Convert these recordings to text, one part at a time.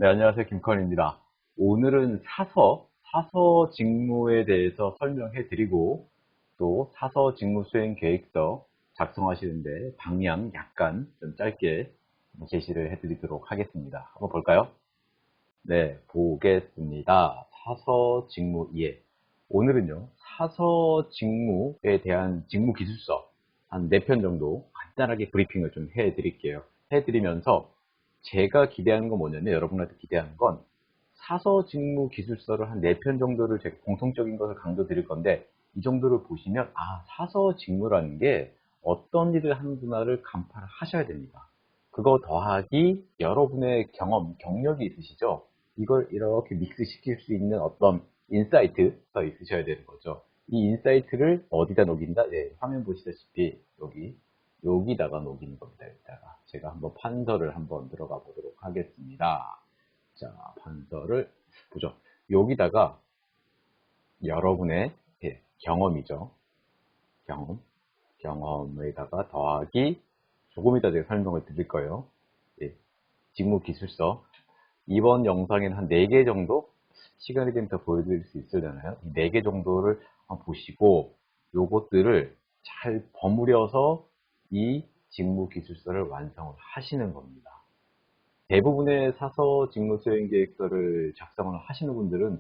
네, 안녕하세요. 김컨입니다. 오늘은 사서 직무에 대해서 설명해 드리고, 또 사서 직무 수행 계획서 작성하시는데 방향 약간 좀 짧게 제시를 해 드리도록 하겠습니다. 한번 볼까요? 네, 보겠습니다. 사서 직무 이해. 오늘은요, 사서 직무에 대한 직무 기술서 한 4편 정도 간단하게 브리핑을 좀 해 드릴게요. 해 드리면서 제가 기대하는 건 뭐냐면, 여러분한테 기대하는 건 사서 직무 기술서를 한 4편 정도를 제가 공통적인 것을 강조 드릴 건데, 이 정도를 보시면, 사서 직무라는 게 어떤 일을 하는구나를 간파를 하셔야 됩니다. 그거 더하기 여러분의 경험, 경력이 있으시죠? 이걸 이렇게 믹스시킬 수 있는 어떤 인사이트가 있으셔야 되는 거죠. 이 인사이트를 어디다 녹인다? 네, 화면 보시다시피 여기다가 녹이는 겁니다. 여기다가 제가 한번 판서를 한번 들어가 보도록 하겠습니다. 자, 판서를 보죠. 여기다가 여러분의 경험이죠. 경험에다가 더하기 조금 이따 제가 설명을 드릴 거예요. 예, 직무 기술서. 이번 영상에는 한 4개 정도 시간이 되면 더 보여드릴 수 있으려나요? 이 4개 정도를 한번 보시고 요것들을 잘 버무려서 이 직무 기술서를 완성을 하시는 겁니다. 대부분의 사서 직무 수행 계획서를 작성을 하시는 분들은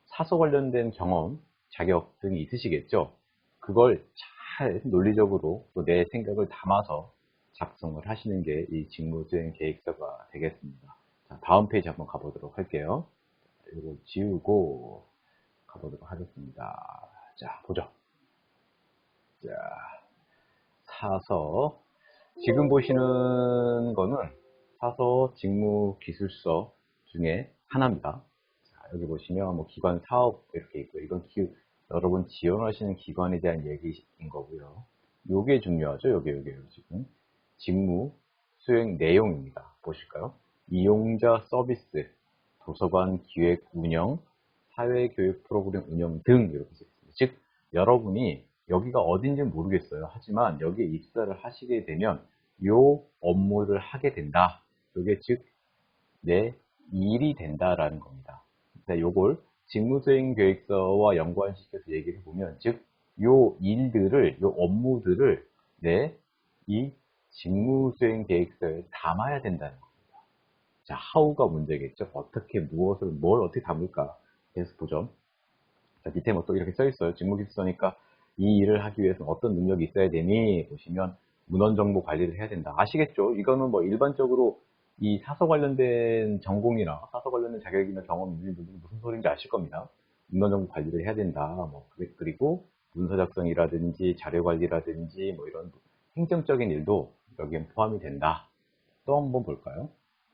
사서 관련된 경험, 자격 등이 있으시겠죠? 그걸 잘 논리적으로 또 내 생각을 담아서 작성을 하시는 게 이 직무 수행 계획서가 되겠습니다. 자, 다음 페이지 한번 가보도록 할게요. 이거 지우고 가보도록 하겠습니다. 자, 보죠. 자, 사서. 지금 보시는 거는 사서 직무 기술서 중에 하나입니다. 자, 여기 보시면 뭐 기관 사업 이렇게 있고, 이건 여러분 지원하시는 기관에 대한 얘기인 거고요. 요게 중요하죠. 요게 지금 직무 수행 내용입니다. 보실까요? 이용자 서비스, 도서관 기획 운영, 사회교육 프로그램 운영 등 이렇게 써 있습니다. 즉, 여러분이 여기가 어딘지 모르겠어요. 하지만 여기에 입사를 하시게 되면 요 업무를 하게 된다. 이게 즉 내 일이 된다라는 겁니다. 요걸 직무수행 계획서와 연관시켜서 얘기를 해보면, 즉 요 일들을, 요 업무들을 내 이 직무수행 계획서에 담아야 된다는 겁니다. 자, how가 문제겠죠. 어떻게, 무엇을, 뭘 어떻게 담을까? 계속 보죠. 자, 밑에 뭐 또 이렇게 써 있어요. 직무기술서니까 이 일을 하기 위해서는 어떤 능력이 있어야 되니? 보시면 문헌정보 관리를 해야 된다. 아시겠죠? 이거는 뭐 일반적으로 이 사서 관련된 전공이나 사서 관련된 자격이나 경험 있는 분들은 무슨 소리인지 아실 겁니다. 문헌정보 관리를 해야 된다. 뭐 그리고 문서 작성이라든지 자료 관리라든지 뭐 이런 행정적인 일도 여기에 포함이 된다. 또 한번 볼까요?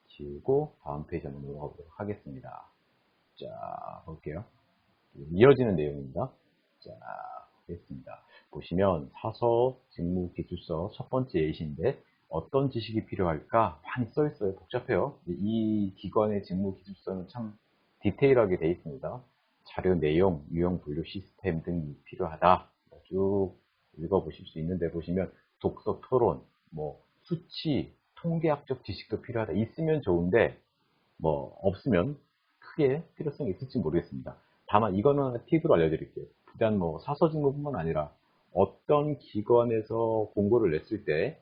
지우고 다음 페이지 한번 넘어가 보도록 하겠습니다. 자, 볼게요. 이어지는 내용입니다. 자, 보겠습니다. 보시면 사서 직무 기술서 첫 번째 예시인데, 어떤 지식이 필요할까 많이 써 있어요. 복잡해요. 이 기관의 직무 기술서는 참 디테일하게 되어 있습니다. 자료 내용, 유형 분류 시스템 등이 필요하다. 쭉 읽어보실 수 있는데, 보시면 독서 토론, 뭐 수치, 통계학적 지식도 필요하다. 있으면 좋은데 뭐 없으면 크게 필요성이 있을지 모르겠습니다. 다만 이거는 팁으로 알려드릴게요. 일단 뭐 사서 직무뿐만 아니라 어떤 기관에서 공고를 냈을 때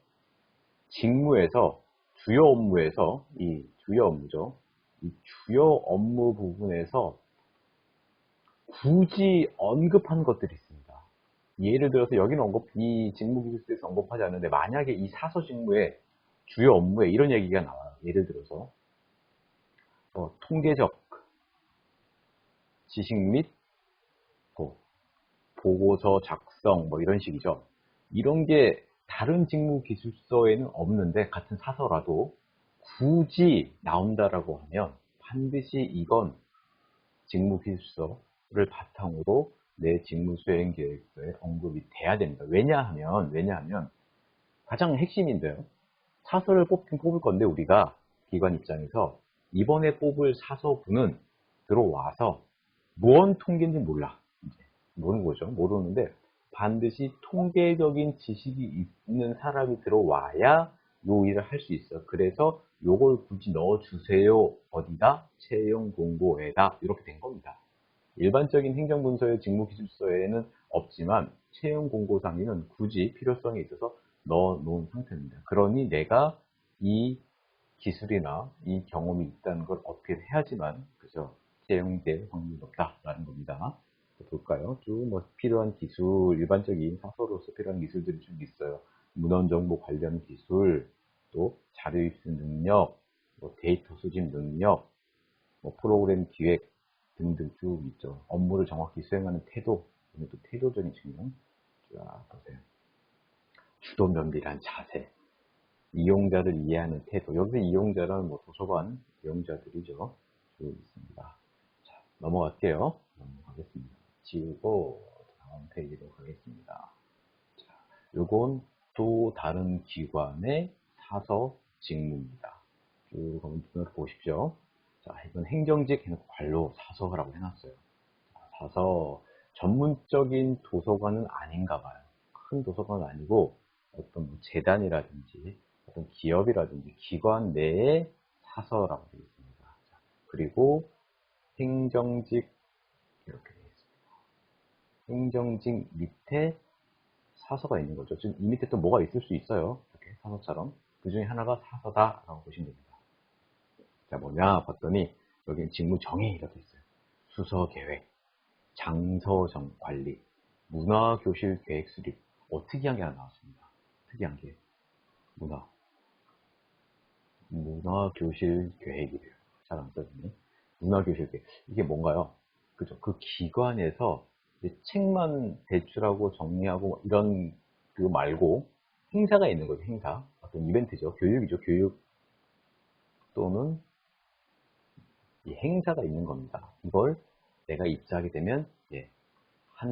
직무에서 주요 업무에서 이 주요 업무죠. 이 주요 업무 부분에서 굳이 언급한 것들이 있습니다. 예를 들어서 여기는 이 직무 기술서에서 언급하지 않는데, 만약에 이 사서 직무의 주요 업무에 이런 얘기가 나와요. 예를 들어서 통계적 지식 및 보고서 작성 뭐 이런 식이죠. 이런 게 다른 직무 기술서에는 없는데 같은 사서라도 굳이 나온다라고 하면 반드시 이건 직무 기술서를 바탕으로 내 직무 수행 계획서에 언급이 돼야 됩니다. 왜냐하면 가장 핵심인데요. 사서를 뽑긴 뽑을 건데, 우리가 기관 입장에서 이번에 뽑을 사서분은 들어와서 무언 통계인지 몰라. 모르는 거죠. 모르는데 반드시 통계적인 지식이 있는 사람이 들어와야 요 일을 할 수 있어요. 그래서 요걸 굳이 넣어주세요. 어디다? 채용 공고에다. 이렇게 된 겁니다. 일반적인 행정문서의 직무기술서에는 없지만 채용 공고상에는 굳이 필요성이 있어서 넣어놓은 상태입니다. 그러니 내가 이 기술이나 이 경험이 있다는 걸 어필해야지만 그죠? 채용될 확률이 높다라는 겁니다. 볼까요? 쭉 뭐 필요한 기술, 일반적인 사서로서 필요한 기술들이 좀 있어요. 문헌정보 관련 기술, 또 자료 입수 능력, 뭐 데이터 수집 능력, 뭐 프로그램 기획 등등 쭉 있죠. 업무를 정확히 수행하는 태도, 또 태도적인 측면. 자, 보세요. 주도 면밀한 자세, 이용자를 이해하는 태도. 여기서 이용자란 뭐 도서관 이용자들이죠. 쭉 있습니다. 자, 넘어갈게요. 넘어가겠습니다. 지우고 다음 페이지로 가겠습니다. 자, 요건 또 다른 기관의 사서 직무입니다. 쭉 한번 눈으로 보십시오. 자, 이건 행정직 해놓고 관로 사서라고 해놨어요. 자, 사서 전문적인 도서관은 아닌가 봐요. 큰 도서관은 아니고 어떤 뭐 재단이라든지 어떤 기업이라든지 기관 내의 사서라고 되어 있습니다. 자, 그리고 행정직 이렇게 되어 있습니다. 행정직 밑에 사서가 있는 거죠. 지금 이 밑에 또 뭐가 있을 수 있어요. 이렇게 사서처럼. 그 중에 하나가 사서다라고 보시면 됩니다. 자, 뭐냐 봤더니 여기는 직무 정의 이렇게 있어요. 수서 계획, 장서 관리, 문화교실 계획 수립. 특이한 게 하나 나왔습니다. 특이한 게 문화교실 계획이래요. 잘 안 써지네. 문화교실 계획. 이게 뭔가요? 그죠? 그 기관에서 이제 책만 제출하고 정리하고 뭐 이런 그 말고 행사가 있는 거죠. 행사. 어떤 이벤트죠. 교육이죠. 교육 또는 이 행사가 있는 겁니다. 이걸 내가 입사하게 되면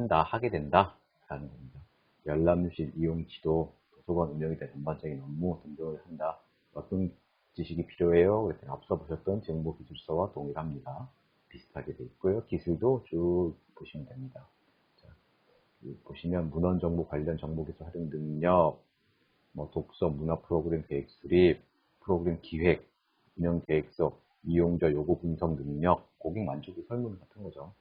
하게 된다 라는 겁니다. 열람실 이용 지도, 도서관 운영에 대한 전반적인 업무 등등을 한다. 어떤 지식이 필요해요? 그랬더니 앞서 보셨던 정보기술서와 동일합니다. 비슷하게 돼 있고요. 기술도 쭉 보시면 됩니다. 자, 보시면 문헌정보 관련 정보기술 활용 능력, 뭐 독서, 문화 프로그램 계획 수립, 프로그램 기획, 운영 계획서, 이용자 요구 분석 능력, 고객 만족도 설문 같은 거죠.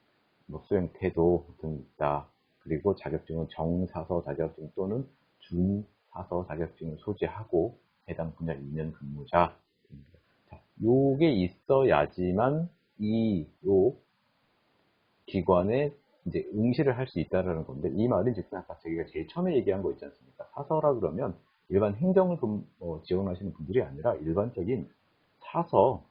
뭐 수행 태도 등 있다. 그리고 자격증은 정사서 자격증 또는 준사서 자격증을 소지하고 해당 분야 2년 근무자. 자, 요게 있어야지만 요 기관에 이제 응시를 할 수 있다라는 건데, 이 말은 즉슨 아까 저희가 제일 처음에 얘기한 거 있지 않습니까? 사서라 그러면 일반 행정을 지원하시는 분들이 아니라 일반적인 사서,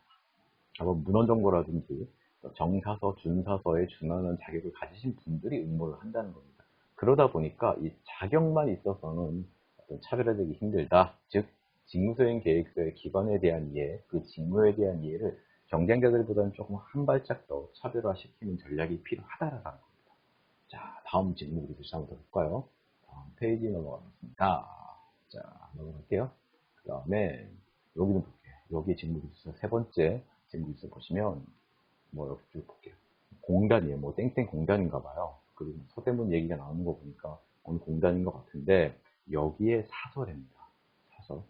문헌정보라든지 정사서, 준사서에 준하는 자격을 가지신 분들이 응모를 한다는 겁니다. 그러다 보니까 이 자격만 있어서는 어떤 차별화되기 힘들다. 즉, 직무수행 계획서의 기관에 대한 이해, 그 직무에 대한 이해를 경쟁자들보다는 조금 한 발짝 더 차별화시키는 전략이 필요하다라는 겁니다. 자, 다음 직무기술서 한번 더 볼까요? 다음 페이지 넘어가겠습니다. 자, 넘어갈게요. 그 다음에 여기는 볼게요. 여기 직무기술서 세 번째 직무기술서 보시면 뭐 이렇게 쭉 볼게요. 공단이에요. 뭐 땡땡 공단인가 봐요. 그리고 서대문 얘기가 나오는 거 보니까 어느 공단인 것 같은데 여기에 사서랍니다. 사서.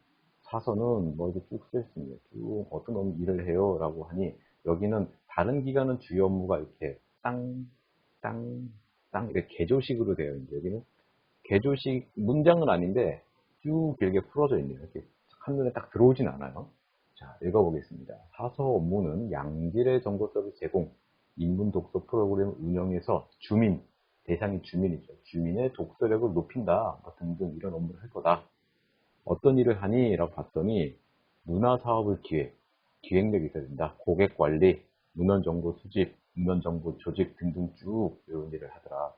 사서는 뭐 이렇게 쭉 쓸 수 있네요. 쭉 어떤 일을 해요 라고 하니 여기는 다른 기관은 주요 업무가 이렇게 땅, 이렇게 개조식으로 되어 있는데 여기는 개조식 문장은 아닌데 쭉 길게 풀어져 있네요. 이렇게 한눈에 딱 들어오진 않아요. 자, 읽어보겠습니다. 사서 업무는 양질의 정보 서비스 제공, 인문 독서 프로그램 운영에서 대상이 주민이죠. 주민의 독서력을 높인다, 뭐 등등 이런 업무를 할 거다. 어떤 일을 하니? 라고 봤더니 문화사업을 기획력이 있어야 된다. 고객 관리, 문헌정보 수집, 문헌정보 조직 등등 쭉 이런 일을 하더라.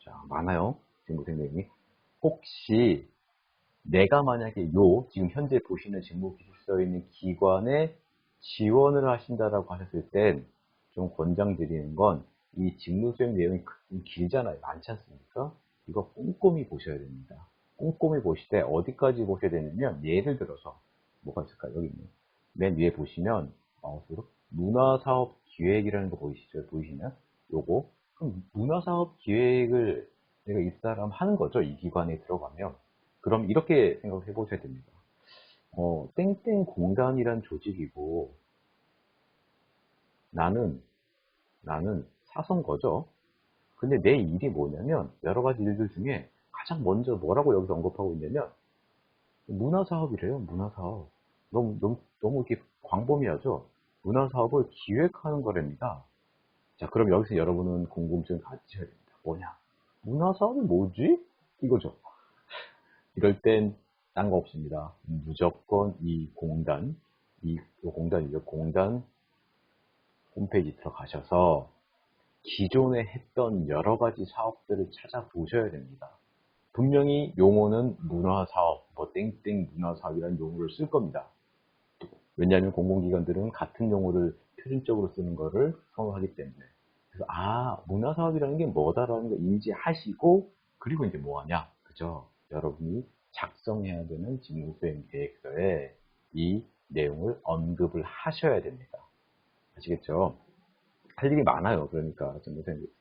자, 많아요. 직무 선생님이. 혹시 내가 만약에 지금 현재 보시는 직무기술서에 있는 기관에 지원을 하신다라고 하셨을 땐 좀 권장드리는 건 이 직무수행 내용이 길잖아요. 많지 않습니까? 이거 꼼꼼히 보셔야 됩니다. 꼼꼼히 보실 때 어디까지 보셔야 되냐면 예를 들어서 뭐가 있을까요? 여기 있네요. 맨 위에 보시면 문화사업 기획이라는 거 보이시면 요거 그럼 문화사업 기획을 내가 입사를 하는 거죠. 이 기관에 들어가면. 그럼 이렇게 생각해 보셔야 됩니다. 땡땡 공단이란 조직이고, 나는, 나는 사선 거죠. 근데 내 일이 뭐냐면, 여러 가지 일들 중에 가장 먼저 뭐라고 여기서 언급하고 있냐면, 문화사업이래요, 문화사업. 너무 이렇게 광범위하죠? 문화사업을 기획하는 거랍니다. 자, 그럼 여기서 여러분은 궁금증을 가지셔야 됩니다. 뭐냐? 문화사업이 뭐지? 이거죠. 이럴 땐 딴 거 없습니다. 무조건 이 공단이죠. 공단 홈페이지 들어가셔서 기존에 했던 여러 가지 사업들을 찾아보셔야 됩니다. 분명히 용어는 문화사업, 뭐 땡땡 문화사업이라는 용어를 쓸 겁니다. 왜냐하면 공공기관들은 같은 용어를 표준적으로 쓰는 거를 선호하기 때문에. 그래서 문화사업이라는 게 뭐다라는 걸 인지하시고, 그리고 이제 뭐 하냐? 그죠? 여러분이 작성해야 되는 직무수행 계획서에 이 내용을 언급을 하셔야 됩니다. 아시겠죠? 할 일이 많아요. 그러니까 직무수행 계획서.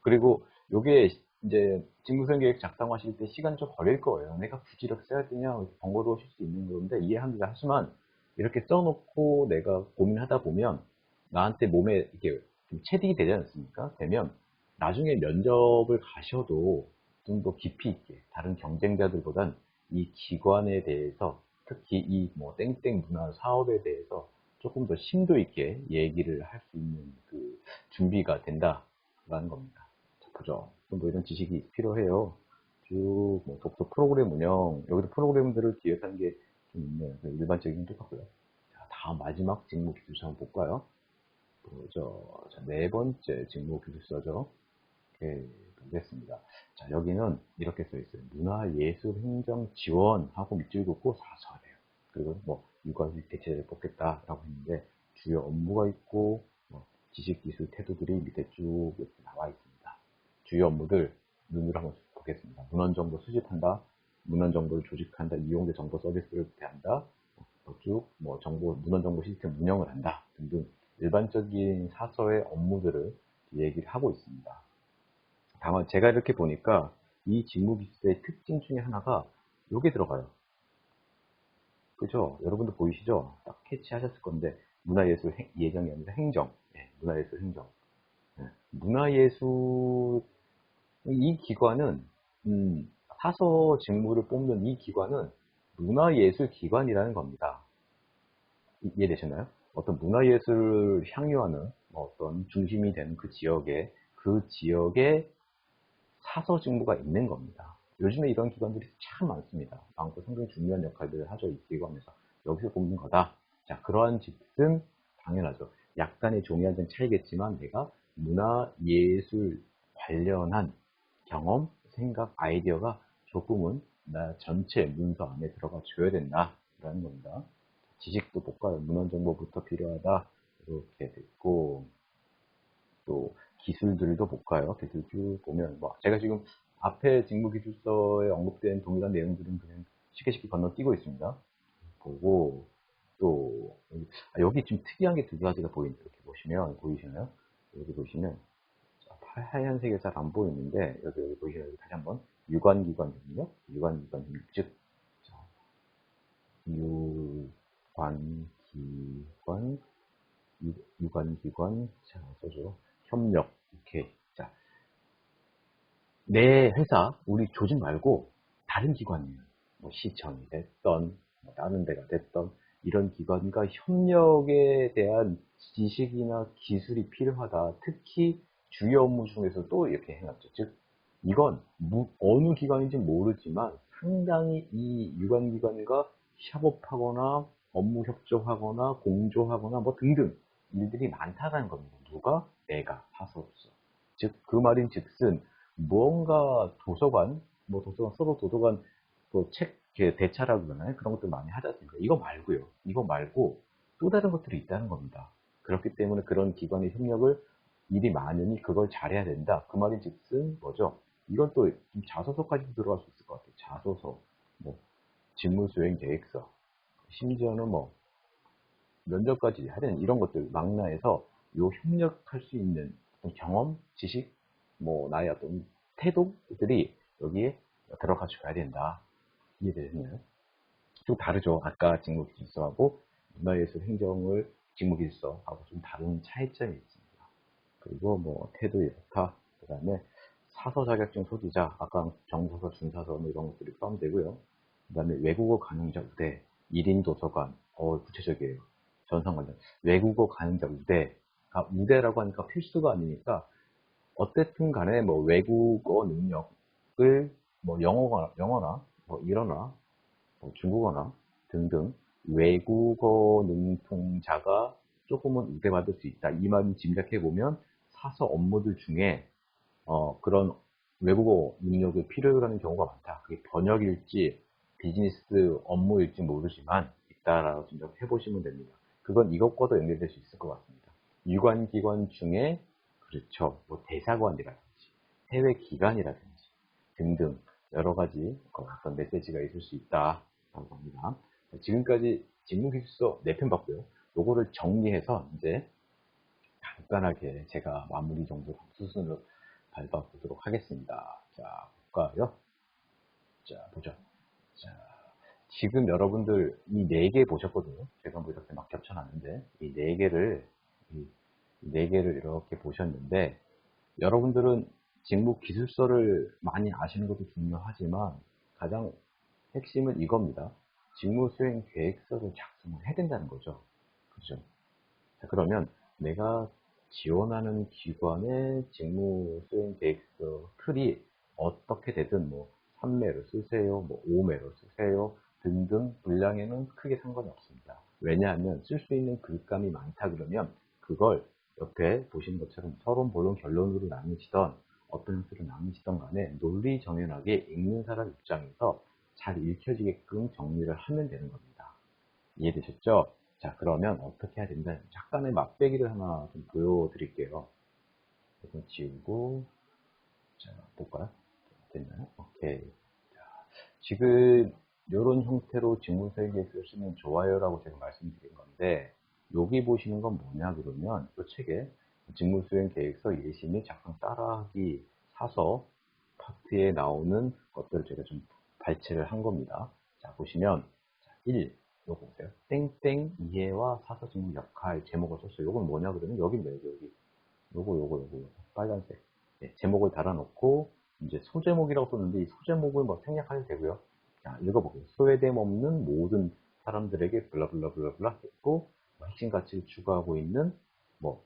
그리고 요게 이제 직무수행 계획 작성하실 때 시간 좀 걸릴 거예요. 내가 굳이 이렇게 써야 되냐 번거로우실 수 있는 건데 이해합니다. 하지만 이렇게 써놓고 내가 고민하다 보면 나한테 몸에 이렇게 좀 체득이 되지 않습니까? 되면 나중에 면접을 가셔도 좀 더 깊이 있게 다른 경쟁자들보단 이 기관에 대해서 특히 이 뭐 땡땡 문화 사업에 대해서 조금 더 심도 있게 얘기를 할 수 있는 그 준비가 된다라는 겁니다. 자, 보죠. 뭐 이런 지식이 필요해요. 쭉, 뭐, 독서 프로그램 운영, 여기도 프로그램들을 기획하는 게 좀 있네요. 일반적인 똑같고요. 자, 다음 마지막 직무 기술서 한번 볼까요? 보죠. 자, 네 번째 직무 기술서죠. 이렇게 보겠습니다. 자, 여기는 이렇게 써 있어요. 문화예술행정 지원하고 밑줄 긋고 사설이에요. 그리고 뭐, 육아휴직 대체를 뽑겠다라고 했는데, 주요 업무가 있고, 뭐, 지식, 기술, 태도들이 밑에 쭉 이렇게 나와 있습니다. 주요 업무들 눈으로 한번 보겠습니다. 문헌 정보 수집한다, 문헌 정보를 조직한다, 이용자 정보 서비스를 대한다, 뭐 정보, 문헌 정보 시스템 운영을 한다 등등 일반적인 사서의 업무들을 얘기를 하고 있습니다. 다만 제가 이렇게 보니까 이 직무 기술의 특징 중에 하나가 요게 들어가요. 그죠? 여러분도 보이시죠? 딱 캐치하셨을 건데 문화예술 예정이 아니라 행정. 문화예술 행정. 문화예술 이 기관은 사서 직무를 뽑는 이 기관은 문화예술 기관이라는 겁니다. 이해되셨나요? 어떤 문화예술을 향유하는 어떤 중심이 되는 그 지역에 사서 직무가 있는 겁니다. 요즘에 이런 기관들이 참 많습니다. 많고 상당히 중요한 역할들을 하죠. 이 기관에서. 여기서 뽑는 거다. 자, 그러한 즉슨 당연하죠. 약간의 종이 한 장 차이겠지만 내가 문화예술 관련한 경험, 생각, 아이디어가 조금은 나 전체 문서 안에 들어가 줘야 된다라는 겁니다. 지식도 볼까요? 문헌정보부터 필요하다. 이렇게 됐고, 또 기술들도 볼까요? 기술 쭉 보면, 뭐, 제가 지금 앞에 직무기술서에 언급된 동일한 내용들은 그냥 쉽게 건너뛰고 있습니다. 보고, 또, 여기 좀 특이한 게 두 가지가 보이는데, 이렇게 보이시나요? 여기 보시면, 하얀색이 잘 안 보이는데, 여기 보시면, 여기 다시 한번, 유관기관이거든요. 유관기관, 즉, 유관기관, 유관기관, 자, 써줘. 협력, 이렇게. 자, 내 회사, 우리 조직 말고 다른 기관이에요. 뭐 시청이 됐던, 뭐 다른 데가 됐던, 이런 기관과 협력에 대한 지식이나 기술이 필요하다. 특히 주요 업무 중에서 또 이렇게 해놨죠. 즉, 이건 어느 기관인지 모르지만 상당히 이 유관기관과 협업하거나 업무 협조하거나 공조하거나 뭐 등등 일들이 많다는 겁니다. 누가? 내가 사서로서. 즉, 그 말인 즉슨 무언가 도서관, 뭐 도서관, 서로 도서관, 뭐 책, 대차라고 그러나요? 그런 것들 많이 하지 않습니까? 이거 말고요. 이거 말고 또 다른 것들이 있다는 겁니다. 그렇기 때문에 그런 기관의 협력을 일이 많으니 그걸 잘해야 된다. 그 말인 즉슨 뭐죠? 이건 또 자소서까지도 들어갈 수 있을 것 같아요. 자소서, 뭐 직무수행 계획서, 심지어는 뭐 면접까지 하는 이런 것들 망라해서 요 협력할 수 있는 어떤 경험, 지식, 뭐 나의 어떤 태도들이 여기에 들어가 줘야 된다. 이해되셨나요? 좀 다르죠. 아까 직무기술서하고 문화예술 행정을 직무기술서하고 좀 다른 차이점이 있습니다. 그리고 뭐 태도 이렇다. 그 다음에 사서 자격증 소지자, 아까 정서서, 준사서 뭐 이런 것들이 포함되고요. 그 다음에 외국어 가능자 우대, 1인 도서관, 구체적이에요. 전산 관련. 외국어 가능자 우대. 아, 우대라고 하니까 필수가 아니니까 어쨌든 간에 뭐 외국어 능력을 뭐 영어나 뭐 일어나 뭐 중국어나 등등 외국어 능통자가 조금은 우대받을 수 있다. 이 말은 짐작해 보면 사서 업무들 중에 그런 외국어 능력을 필요로 하는 경우가 많다. 그게 번역일지 비즈니스 업무일지 모르지만 있다라고 생각해 보시면 됩니다. 그건 이것과도 연결될 수 있을 것 같습니다. 유관기관 중에 그렇죠. 뭐 대사관이라든지 해외 기관이라든지 등등 여러 가지 어떤 메시지가 있을 수 있다라고 합니다. 지금까지 직무기술서 4편 봤고요. 요거를 정리해서 이제 간단하게 제가 마무리 정도 수순으로 밟아보도록 하겠습니다. 자, 볼까요? 자, 보죠. 자, 지금 여러분들 이 4개 보셨거든요. 제가 뭐 이렇게 막 겹쳐놨는데, 이 4개를, 이 4개를 이렇게 보셨는데, 여러분들은 직무 기술서를 많이 아시는 것도 중요하지만, 가장 핵심은 이겁니다. 직무 수행 계획서를 작성을 해야 된다는 거죠. 그죠? 자, 그러면 내가 지원하는 기관의 직무 수행 계획서 틀이 어떻게 되든 뭐 3매로 쓰세요, 뭐 5매로 쓰세요 등등 분량에는 크게 상관이 없습니다. 왜냐하면 쓸 수 있는 글감이 많다 그러면 그걸 옆에 보시는 것처럼 서론, 본론, 결론으로 나누시던 어떤 형태로 나누시던 간에 논리정연하게 읽는 사람 입장에서 잘 읽혀지게끔 정리를 하면 되는 겁니다. 이해되셨죠? 자, 그러면 어떻게 해야 된다? 약간의 맛배기를 하나 좀 보여드릴게요. 이건 지우고, 자, 볼까요? 됐나요? 오케이. 자, 지금 이런 형태로 직무수행 계획서를 쓰면 좋아요라고 제가 말씀드린 건데, 여기 보시는 건 뭐냐 그러면 이 책에 직무수행 계획서 예시 및 작성 따라하기 사서 파트에 나오는 것들을 제가 좀 발췌를 한 겁니다. 자, 보시면 1. 요거 보세요. 땡땡 이해와 사서 직무 역할 제목을 썼어요. 요건 뭐냐 그러면 여기입니다. 여기. 요거. 빨간색. 네, 제목을 달아놓고 이제 소제목이라고 썼는데 이 소제목을 뭐 생략하셔도 되고요. 자, 읽어보세요. 소외됨 없는 모든 사람들에게 블라블라블라블라 했고 뭐 핵심 가치를 추구하고 있는 뭐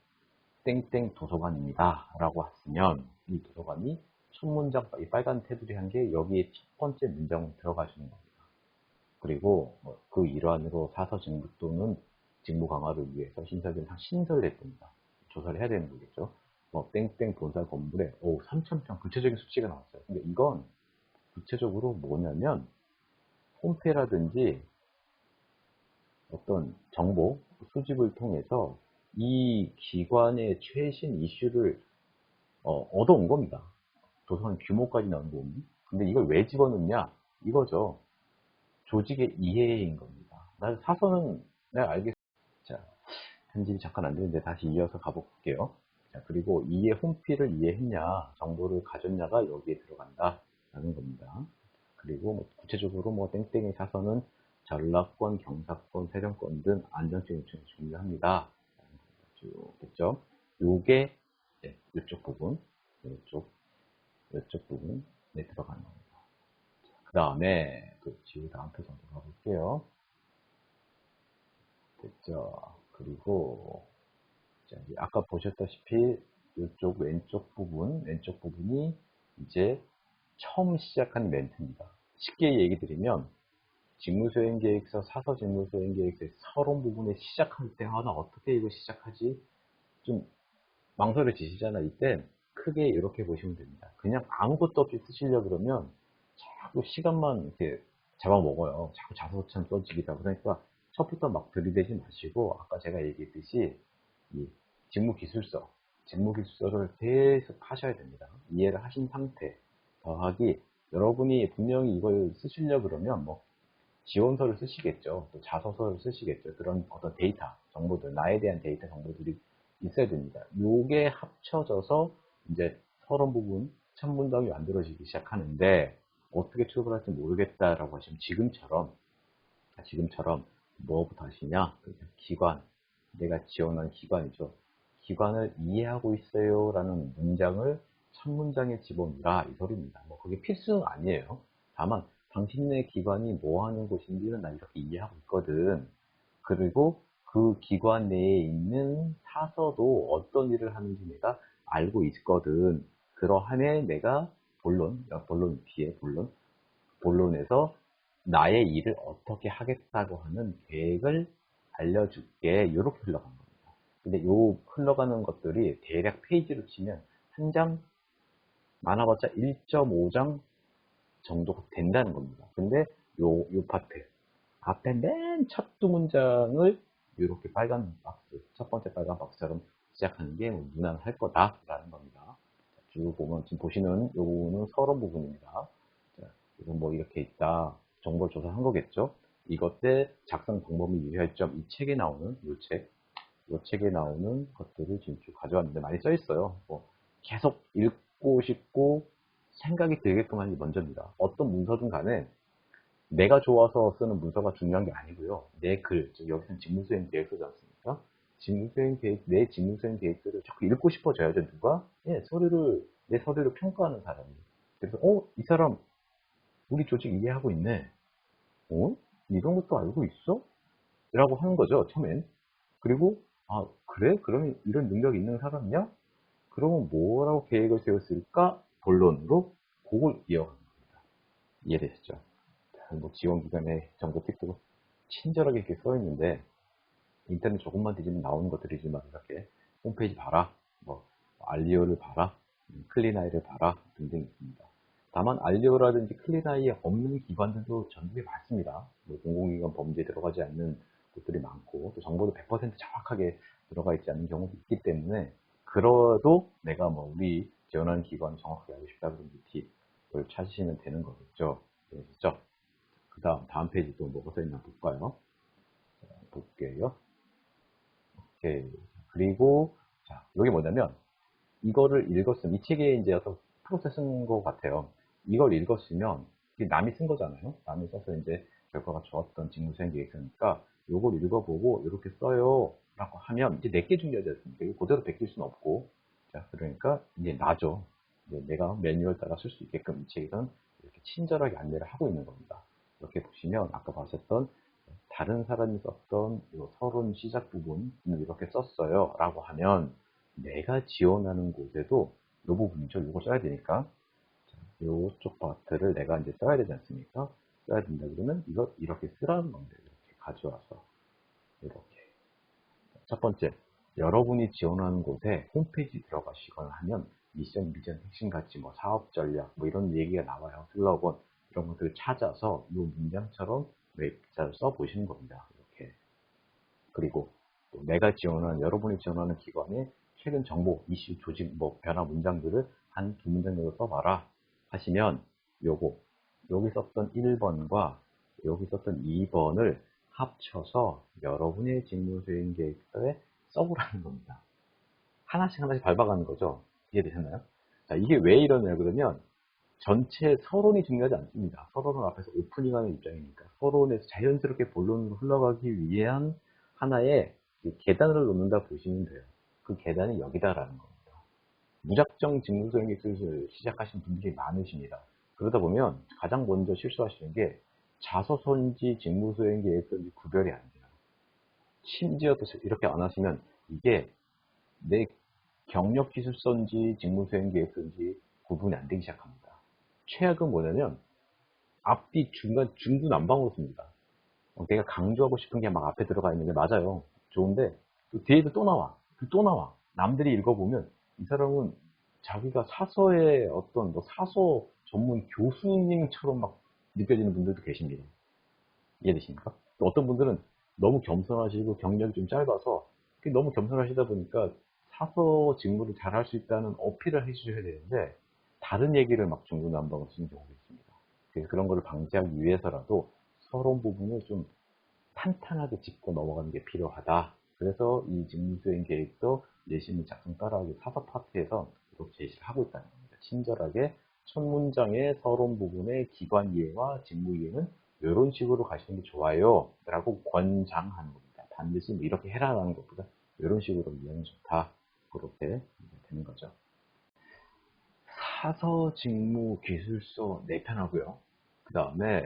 땡땡 도서관입니다. 라고 했으면 이 도서관이 첫 문장 이 빨간 테두리 한 게 여기에 첫 번째 문장으로 들어가시는 겁니다. 그리고 그 일환으로 사서 직무 또는 직무 강화를 위해서 신설을 했습니다. 조사를 해야 되는 거겠죠. 뭐 땡땡 본사 건물에 3,000평 구체적인 수치가 나왔어요. 근데 이건 구체적으로 뭐냐면 홈페이지라든지 어떤 정보 수집을 통해서 이 기관의 최신 이슈를 얻어온 겁니다. 도서관 규모까지 나온 거니. 근데 이걸 왜 집어넣냐? 이거죠. 조직의 이해인 겁니다. 난 사서는 내가 알겠어. 자, 편집이 잠깐 안 되는데 다시 이어서 가볼게요. 자, 그리고 이해 홈피를 이해했냐, 정보를 가졌냐가 여기에 들어간다. 라는 겁니다. 그리고 뭐 구체적으로 뭐 땡땡의 사서는 전라권, 경사권, 세종권 등 안전성 요청이 중요합니다. 라는 겁니다. 쭉 됐죠? 요게 이쪽 부분, 이쪽 부분에 들어가는 겁니다. 그 다음에 지우 다음 표정으로 가볼게요. 됐죠. 그리고 아까 보셨다시피 이쪽 왼쪽 부분이 이제 처음 시작한 멘트입니다. 쉽게 얘기 드리면 직무수행계획서, 사서 직무수행계획서의 서론 부분에 시작할 때 나 어떻게 이거 시작하지? 좀 망설여지시잖아. 이때 크게 이렇게 보시면 됩니다. 그냥 아무것도 없이 쓰시려고 그러면 자꾸 시간만 이렇게 잡아먹어요. 자꾸 자소서처럼 써지기다. 그러니까 첫부터 막 들이대지 마시고 아까 제가 얘기했듯이 이 직무기술서를 계속 하셔야 됩니다. 이해를 하신 상태 더하기 여러분이 분명히 이걸 쓰시려고 그러면 뭐 지원서를 쓰시겠죠. 또 자소서를 쓰시겠죠. 그런 어떤 데이터, 정보들, 나에 대한 데이터 정보들이 있어야 됩니다. 요게 합쳐져서 이제 서론 부분, 첫 문장이 만들어지기 시작하는데 어떻게 출발할지 모르겠다라고 하시면 지금처럼 지금처럼 뭐부터 하시냐? 기관, 내가 지원한 기관이죠. 기관을 이해하고 있어요 라는 문장을 첫 문장에 집어넣으라 이 소리입니다. 뭐 그게 필수는 아니에요. 다만 당신네 기관이 뭐 하는 곳인지는 난 이렇게 이해하고 있거든. 그리고 그 기관 내에 있는 사서도 어떤 일을 하는지 내가 알고 있거든. 그러함에 내가 본론 뒤에 본론에서 나의 일을 어떻게 하겠다고 하는 계획을 알려줄게. 이렇게 흘러간 겁니다. 근데 요 흘러가는 것들이 대략 페이지로 치면 한 장, 많아봤자 1.5장 정도가 된다는 겁니다. 근데 요 파트, 앞에 맨 첫 두 문장을 이렇게 빨간 박스, 첫 번째 빨간 박스처럼 시작하는 게 무난할 거다라는 겁니다. 쭉 보면 지금 보시는 요거는 서론 부분입니다. 자, 이건 뭐 이렇게 있다. 정보를 조사한 거겠죠. 이것들 작성 방법이 유의할 점, 이 책에 나오는 요 책에 나오는 것들을 지금 쭉 가져왔는데 많이 써 있어요. 뭐 계속 읽고 싶고 생각이 들게끔 하는 게 먼저입니다. 어떤 문서든 간에 내가 좋아서 쓰는 문서가 중요한 게 아니고요. 내 글, 즉 여기서는 직무수행 계획서지 않습니까? 내 직무수행 계획서를 자꾸 읽고 싶어져야죠. 누가? 예, 내 서류를 평가하는 사람이. 그래서, 이 사람 우리 조직 이해하고 있네. 이런 것도 알고 있어? 라고 하는 거죠, 처음엔. 그리고, 아, 그래? 그러면 이런 능력이 있는 사람이야? 그러면 뭐라고 계획을 세웠을까? 본론으로 그걸 이어가는 겁니다. 이해되시죠? 뭐 지원기관에 정보 팁도 친절하게 이렇게 써 있는데, 인터넷 조금만 뒤지면 나오는 것들이지만, 이렇게 홈페이지 봐라, 뭐, 알리오를 봐라, 클리나이를 봐라, 등등 있습니다. 다만, 알리오라든지 클리나이에 없는 기관들도 전국에 많습니다. 뭐 공공기관 범죄에 들어가지 않는 곳들이 많고, 또 정보도 100% 정확하게 들어가 있지 않는 경우도 있기 때문에, 그래도 내가 뭐, 우리 지원하는 기관 정확하게 알고 싶다 그러면 이 팁을 찾으시면 되는 거겠죠. 그렇죠? 그 다음 페이지 또 뭐가 써있나 볼까요? 자, 볼게요. 오케이. 그리고, 자, 여기 뭐냐면, 이거를 읽었으면, 이 책에 이제 어떤 프로세스 쓴 것 같아요. 이걸 읽었으면, 이게 남이 쓴 거잖아요. 남이 써서 이제 결과가 좋았던 직무수행 계획서니까, 요걸 읽어보고, 이렇게 써요. 라고 하면, 이제 내게 중요하지 않습니까? 이거 그대로 베낄 수는 없고, 자, 그러니까, 이제 나죠. 이제 내가 매뉴얼 따라 쓸 수 있게끔 이 책에서는 이렇게 친절하게 안내를 하고 있는 겁니다. 이렇게 보시면, 아까 보셨던 다른 사람이 썼던 이 서론 시작 부분을 이렇게 썼어요 라고 하면 내가 지원하는 곳에도 이 부분이죠. 이거 써야 되니까 이쪽 파트를 내가 이제 써야 되지 않습니까? 써야 된다 그러면 이거 이렇게 쓰라는 건데 이렇게 가져와서 이렇게 첫 번째, 여러분이 지원하는 곳에 홈페이지 들어가시거나 하면 미션, 비전, 핵심 가치, 뭐 사업 전략, 뭐 이런 얘기가 나와요. 슬로건 이런 것들을 찾아서 이 문장처럼 웹자를 써보시는 겁니다. 이렇게. 그리고 또 내가 지원하는, 여러분이 지원하는 기관의 최근 정보, 이슈, 조직, 뭐 변화 문장들을 한 두 문장 정도 써봐라 하시면 요거, 여기 썼던 1번과 여기 썼던 2번을 합쳐서 여러분의 직무 수행 계획서에 써보라는 겁니다. 하나씩 하나씩 밟아가는 거죠. 이해되셨나요? 자, 이게 왜 이러냐 그러면 전체 서론이 중요하지 않습니다. 서론은 앞에서 오프닝하는 입장이니까 서론에서 자연스럽게 본론으로 흘러가기 위한 하나의 계단을 놓는다 보시면 돼요. 그 계단이 여기다라는 겁니다. 무작정 직무 수행 계획서를 시작하신 분들이 많으십니다. 그러다 보면 가장 먼저 실수하시는 게 자소서인지 직무 수행 계획서인지 구별이 안 돼요. 심지어 또 이렇게 안 하시면 이게 내 경력 기술서인지 직무 수행 계획서인지 구분이 안 되기 시작합니다. 최악은 뭐냐면 앞뒤 중간 중구난방으로 씁니다. 내가 강조하고 싶은 게 막 앞에 들어가 있는 게 맞아요. 좋은데 또 뒤에도 또 나와. 또 나와. 남들이 읽어보면 이 사람은 자기가 사서의 어떤 뭐 사서 전문 교수님처럼 막 느껴지는 분들도 계십니다. 이해되십니까? 또 어떤 분들은 너무 겸손하시고 경력이 좀 짧아서 너무 겸손하시다 보니까 사서 직무를 잘 할 수 있다는 어필을 해주셔야 되는데 다른 얘기를 막 중구난방으로 쓰는 경우가 있습니다. 그래서 그런 거를 방지하기 위해서라도 서론 부분을 좀 탄탄하게 짚고 넘어가는 게 필요하다. 그래서 이 직무수행 계획도 내신을 작성 따라하기 사서 파트에서 이렇게 제시를 하고 있다는 겁니다. 친절하게 첫 문장의 서론 부분의 기관 이해와 직무 이해는 이런 식으로 가시는 게 좋아요 라고 권장하는 겁니다. 반드시 뭐 이렇게 해라라는 것보다 이런 식으로 이해하면 좋다, 그렇게 되는 거죠. 사서 직무 기술서 4편 하고요. 그 다음에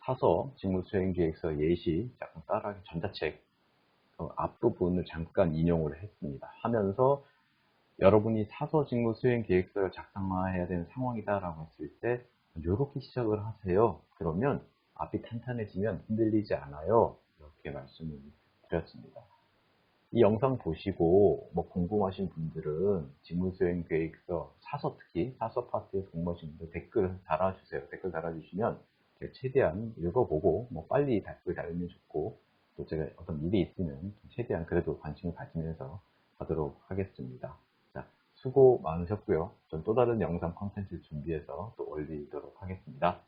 사서 직무 수행 계획서 예시 약간 따라하기 전자책 앞부분을 잠깐 인용을 했습니다. 하면서 여러분이 사서 직무 수행 계획서를 작성해야 되는 상황이다라고 했을 때 이렇게 시작을 하세요. 그러면 앞이 탄탄해지면 흔들리지 않아요. 이렇게 말씀을 드렸습니다. 이 영상 보시고 뭐 궁금하신 분들은 직무 수행 계획서 사서, 특히 사서 파트에 궁금하신 분들 댓글 달아주세요. 댓글 달아주시면 제가 최대한 읽어보고 뭐 빨리 댓글 달면 좋고 또 제가 어떤 일이 있으면 최대한 그래도 관심을 가지면서 하도록 하겠습니다. 자, 수고 많으셨고요. 전 또 다른 영상 콘텐츠 준비해서 또 올리도록 하겠습니다.